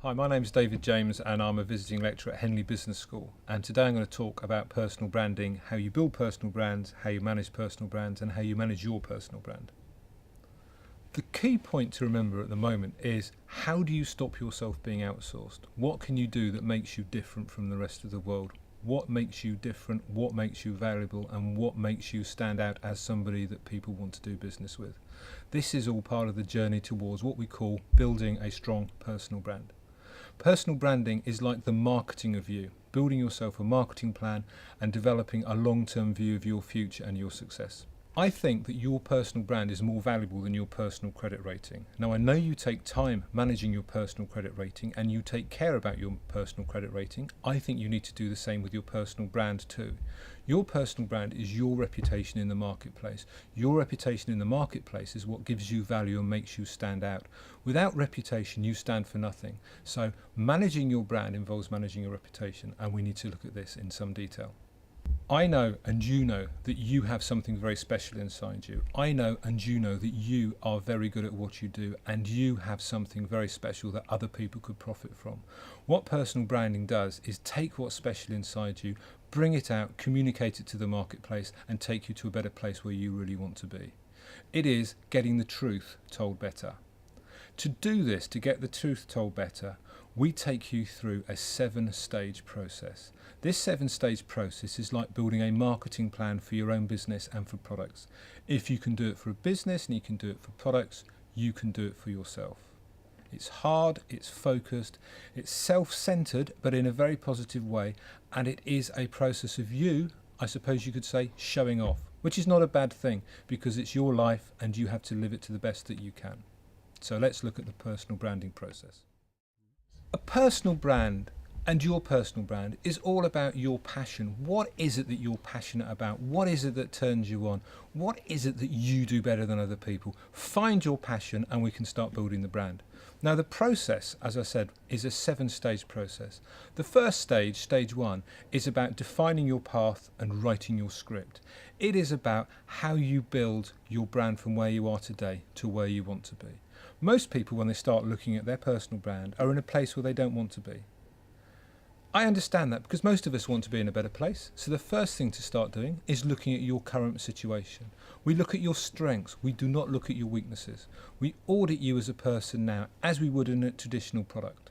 Hi, my name is David James and I'm a visiting lecturer at Henley Business School, and today I'm going to talk about personal branding, how you build personal brands, how you manage personal brands and how you manage your personal brand. The key point to remember at the moment is, how do you stop yourself being outsourced? What can you do that makes you different from the rest of the world? What makes you different, what makes you valuable, and what makes you stand out as somebody that people want to do business with? This is all part of the journey towards what we call building a strong personal brand. Personal branding is like the marketing of you, building yourself a marketing plan and developing a long-term view of your future and your success. I think that your personal brand is more valuable than your personal credit rating. Now, I know you take time managing your personal credit rating and you take care about your personal credit rating. I think you need to do the same with your personal brand too. Your personal brand is your reputation in the marketplace. Your reputation in the marketplace is what gives you value and makes you stand out. Without reputation, you stand for nothing. So managing your brand involves managing your reputation, and we need to look at this in some detail. I know and you know that you have something very special inside you. I know and you know that you are very good at what you do, and you have something very special that other people could profit from. What personal branding does is take what's special inside you, bring it out, communicate it to the marketplace, and take you to a better place where you really want to be. It is getting the truth told better. To do this, to get the truth told better, we take you through a 7-stage process. This 7-stage process is like building a marketing plan for your own business and for products. If you can do it for a business and you can do it for products, you can do it for yourself. It's hard, it's focused, it's self-centered, but in a very positive way, and it is a process of you, I suppose you could say, showing off, which is not a bad thing because it's your life and you have to live it to the best that you can. So let's look at the personal branding process. A personal brand and your personal brand is all about your passion. What is it that you're passionate about? What is it that turns you on? What is it that you do better than other people? Find your passion and we can start building the brand. Now the process, as I said, is a 7-stage process. The first stage, stage 1, is about defining your path and writing your script. It is about how you build your brand from where you are today to where you want to be. Most people, when they start looking at their personal brand, are in a place where they don't want to be. I understand that because most of us want to be in a better place. So the first thing to start doing is looking at your current situation. We look at your strengths. We do not look at your weaknesses. We audit you as a person now, as we would in a traditional product.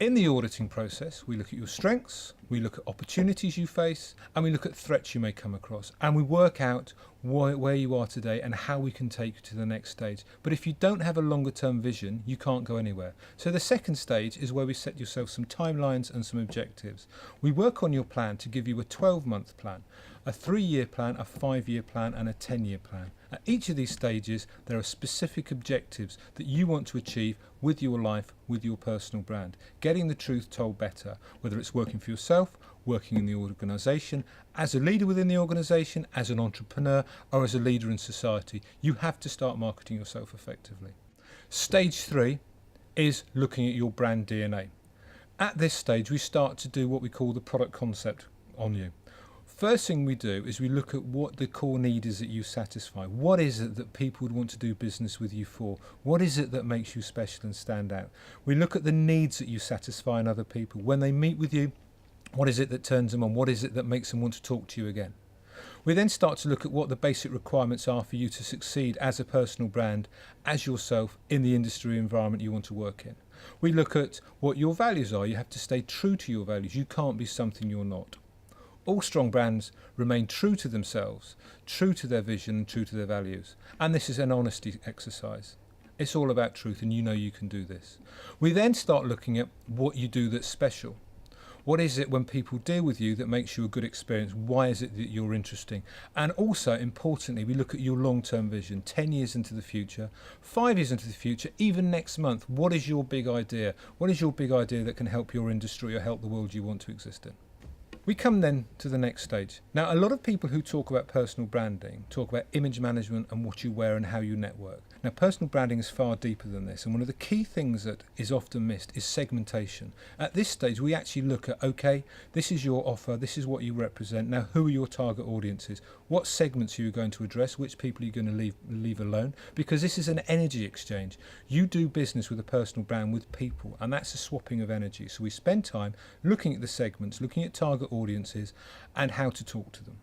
In the auditing process, we look at your strengths, we look at opportunities you face, and we look at threats you may come across, and we work out where you are today and how we can take you to the next stage. But if you don't have a longer term vision, you can't go anywhere. So the second stage is where we set yourself some timelines and some objectives. We work on your plan to give you a 12-month plan, a 3-year plan, a 5-year plan, and a 10-year plan. At each of these stages, there are specific objectives that you want to achieve with your life, with your personal brand. Getting the truth told better, whether it's working for yourself, working in the organisation, as a leader within the organisation, as an entrepreneur, or as a leader in society, you have to start marketing yourself effectively. Stage 3 is looking at your brand DNA. At this stage, we start to do what we call the product concept on you. First thing we do is we look at what the core need is that you satisfy. What is it that people would want to do business with you for? What is it that makes you special and stand out? We look at the needs that you satisfy in other people. When they meet with you, what is it that turns them on? What is it that makes them want to talk to you again? We then start to look at what the basic requirements are for you to succeed as a personal brand, as yourself, in the industry environment you want to work in. We look at what your values are. You have to stay true to your values. You can't be something you're not. All strong brands remain true to themselves, true to their vision and true to their values. And this is an honesty exercise. It's all about truth, and you know you can do this. We then start looking at what you do that's special. What is it when people deal with you that makes you a good experience? Why is it that you're interesting? And also, importantly, we look at your long-term vision, 10 years into the future, 5 years into the future, even next month. What is your big idea? What is your big idea that can help your industry or help the world you want to exist in? We come then to the next stage. Now, a lot of people who talk about personal branding talk about image management and what you wear and how you network. Now, personal branding is far deeper than this, and one of the key things that is often missed is segmentation. At this stage, we actually look at, okay, this is your offer, this is what you represent. Now, who are your target audiences? What segments are you going to address? Which people are you going to leave alone? Because this is an energy exchange. You do business with a personal brand with people, and that's a swapping of energy. So we spend time looking at the segments, looking at target audiences and how to talk to them.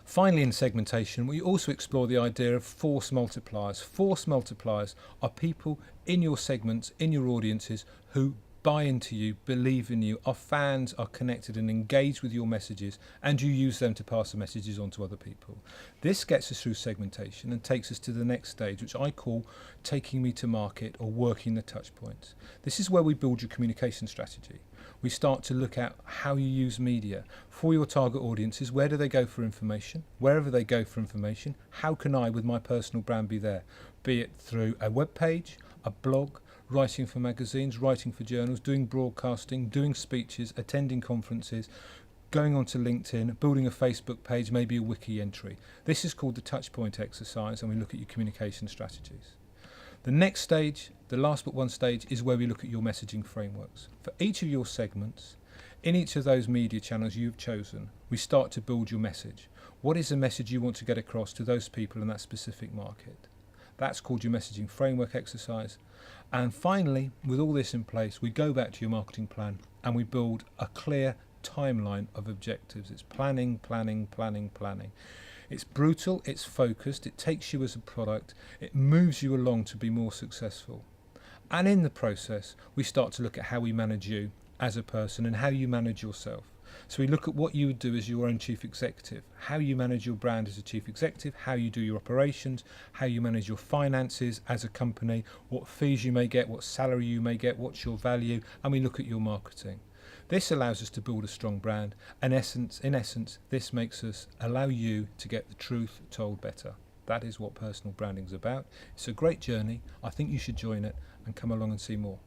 Finally, in segmentation, we also explore the idea of force multipliers. Force multipliers are people in your segments, in your audiences, who buy into you, believe in you, are fans, are connected and engaged with your messages, and you use them to pass the messages on to other people. This gets us through segmentation and takes us to the next stage, which I call taking me to market or working the touch points. This is where we build your communication strategy. We start to look at how you use media for your target audiences. Where do they go for information? Wherever they go for information, how can I, with my personal brand, be there? Be it through a web page, a blog, writing for magazines, writing for journals, doing broadcasting, doing speeches, attending conferences, going onto LinkedIn, building a Facebook page, maybe a wiki entry. This is called the touchpoint exercise, and we look at your communication strategies. The next stage, the last but one stage, is where we look at your messaging frameworks. For each of your segments, in each of those media channels you've chosen, we start to build your message. What is the message you want to get across to those people in that specific market? That's called your messaging framework exercise. And finally, with all this in place, we go back to your marketing plan and we build a clear timeline of objectives. It's planning, planning, planning, planning. It's brutal, it's focused, it takes you as a product, it moves you along to be more successful. And in the process, we start to look at how we manage you as a person and how you manage yourself. So we look at what you would do as your own chief executive, how you manage your brand as a chief executive, how you do your operations, how you manage your finances as a company, what fees you may get, what salary you may get, what's your value, and we look at your marketing. This allows us to build a strong brand, and in essence, this makes us allow you to get the truth told better. That is what personal branding is about. It's a great journey. I think you should join it and come along and see more.